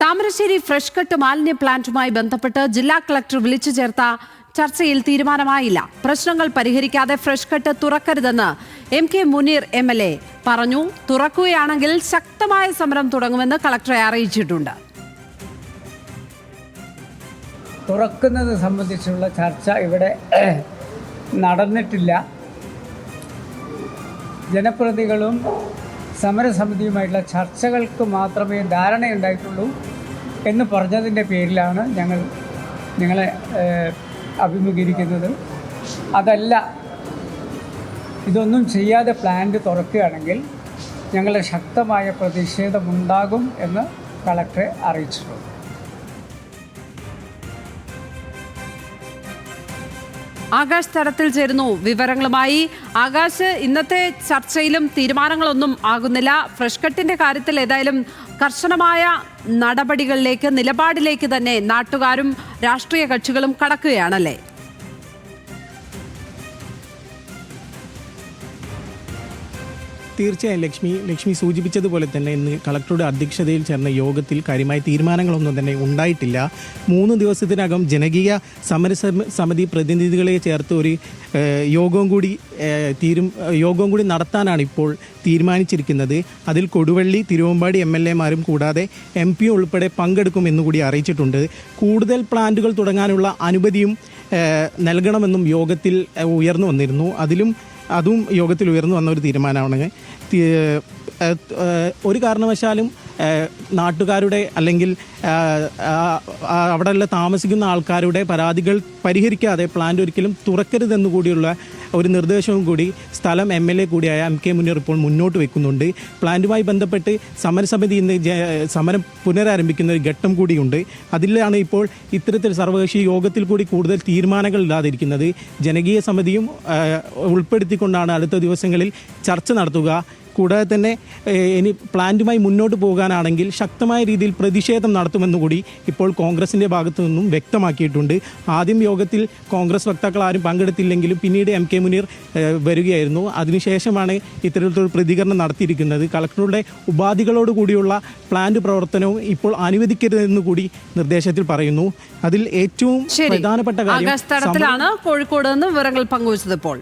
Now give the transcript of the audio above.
Thamarassery fresh cut മാലിന്യ പ്ലാന്റുമായി ബന്ധപ്പെട്ട് ജില്ലാ കളക്ടർ വിളിച്ചു ചേർത്ത ചർച്ചയിൽ തീരുമാനമായില്ല. പ്രശ്നങ്ങൾ പരിഹരിക്കാതെ ഫ്രഷ് കട്ട് തുറക്കരുതെന്ന് MK മുനീർ MLA പറഞ്ഞു. തുറക്കുകയാണെങ്കിൽ ശക്തമായ സമരം തുടങ്ങുമെന്ന് കളക്ടറെ അറിയിച്ചിട്ടുണ്ട്. തുറക്കുന്നത് സംബന്ധിച്ചുള്ള ചർച്ച ഇവിടെ നടന്നിട്ടില്ല. ജനപ്രതിനിധികളും സമരസമിതിയുമായിട്ടുള്ള ചർച്ചകൾക്ക് മാത്രമേ ധാരണയുണ്ടായിട്ടുള്ളൂ എന്ന് പറഞ്ഞതിൻ്റെ പേരിലാണ് നിങ്ങളെ അഭിമുഖീകരിക്കുന്നത്. അതല്ല, ഇതൊന്നും ചെയ്യാതെ പ്ലാന്റ് തുറക്കുകയാണെങ്കിൽ ഞങ്ങളുടെ ശക്തമായ പ്രതിഷേധമുണ്ടാകും എന്ന് കളക്ടറെ അറിയിച്ചിട്ടുണ്ട്. ആകാശ് തരത്തിൽ ചേരുന്നു വിവരങ്ങളുമായി. ആകാശ്, ഇന്നത്തെ ചർച്ചയിലും തീരുമാനങ്ങളൊന്നും ആകുന്നില്ല. ഫ്രഷ് കട്ടിന്റെ കാര്യത്തിൽ ഏതായാലും കർശനമായ നടപടികളിലേക്ക്, നിലപാടിലേക്ക് തന്നെ നാട്ടുകാരും രാഷ്ട്രീയ കക്ഷികളും കടക്കുകയാണല്ലേ? തീർച്ചയായും ലക്ഷ്മി സൂചിപ്പിച്ചതുപോലെ തന്നെ ഇന്ന് കളക്ടറുടെ അധ്യക്ഷതയിൽ ചേർന്ന യോഗത്തിൽ കാര്യമായ തീരുമാനങ്ങളൊന്നും തന്നെ ഉണ്ടായിട്ടില്ല. 3 ദിവസത്തിനകം ജനകീയ സമരസമിതി പ്രതിനിധികളെ ചേർത്ത് ഒരു യോഗവും കൂടി നടത്താനാണ് ഇപ്പോൾ തീരുമാനിച്ചിരിക്കുന്നത്. അതിൽ കൊടുവള്ളി, തിരുവമ്പാടി MLA മാരും കൂടാതെ MP ഉൾപ്പെടെ പങ്കെടുക്കുമെന്നുകൂടി അറിയിച്ചിട്ടുണ്ട്. കൂടുതൽ പ്ലാന്റുകൾ തുടങ്ങാനുള്ള അനുമതിയും നൽകണമെന്നും യോഗത്തിൽ ഉയർന്നു വന്നിരുന്നു. അതും യോഗത്തിൽ ഉയർന്നു വന്ന ഒരു തീരുമാനമാണ്. ഒരു കാരണവശാലും നാട്ടുകാരുടെ അല്ലെങ്കിൽ അവിടെയുള്ള താമസിക്കുന്ന ആൾക്കാരുടെ പരാതികൾ പരിഹരിക്കാതെ പ്ലാന്റ് ഒരിക്കലും തുറക്കരുതെന്നു കൂടിയുള്ള ഒരു നിർദ്ദേശവും കൂടി സ്ഥലം MLA കൂടിയായ MK മുനീർ ഇപ്പോൾ മുന്നോട്ട് വെക്കുന്നുണ്ട്. പ്ലാന്റുമായി ബന്ധപ്പെട്ട് സമരസമിതി ഇന്ന് സമരം പുനരാരംഭിക്കുന്ന ഒരു ഘട്ടം കൂടിയുണ്ട്. അതിലാണ് ഇപ്പോൾ ഇത്തരത്തിൽ സർവകക്ഷി യോഗത്തിൽ കൂടി കൂടുതൽ തീരുമാനങ്ങൾ ഇല്ലാതിരിക്കുന്നത്. ജനകീയ സമിതിയും ഉൾപ്പെടുത്തിക്കൊണ്ടാണ് അടുത്ത ദിവസങ്ങളിൽ ചർച്ച നടത്തുക. കൂടാതെ തന്നെ ഇനി പ്ലാന്റുമായി മുന്നോട്ട് പോകാനാണെങ്കിൽ ശക്തമായ രീതിയിൽ പ്രതിഷേധം നടത്തുമെന്നുകൂടി ഇപ്പോൾ കോൺഗ്രസിൻ്റെ ഭാഗത്തു നിന്നും വ്യക്തമാക്കിയിട്ടുണ്ട്. ആദ്യം യോഗത്തിൽ കോൺഗ്രസ് വക്താക്കൾ ആരും പങ്കെടുത്തില്ലെങ്കിലും പിന്നീട് MK മുനീർ വരികയായിരുന്നു. അതിനുശേഷമാണ് ഇത്തരത്തിലൊരു പ്രതികരണം നടത്തിയിരിക്കുന്നത്. കളക്ടറുടെ ഉപാധികളോടുകൂടിയുള്ള പ്ലാന്റ് പ്രവർത്തനവും ഇപ്പോൾ അനുവദിക്കരുതെന്ന് കൂടി നിർദ്ദേശത്തിൽ പറയുന്നു. അതിൽ ഏറ്റവും പ്രധാനപ്പെട്ട കാര്യം കോഴിക്കോട് നിന്ന് വിവരങ്ങൾ പങ്കുവച്ചത് ഇപ്പോൾ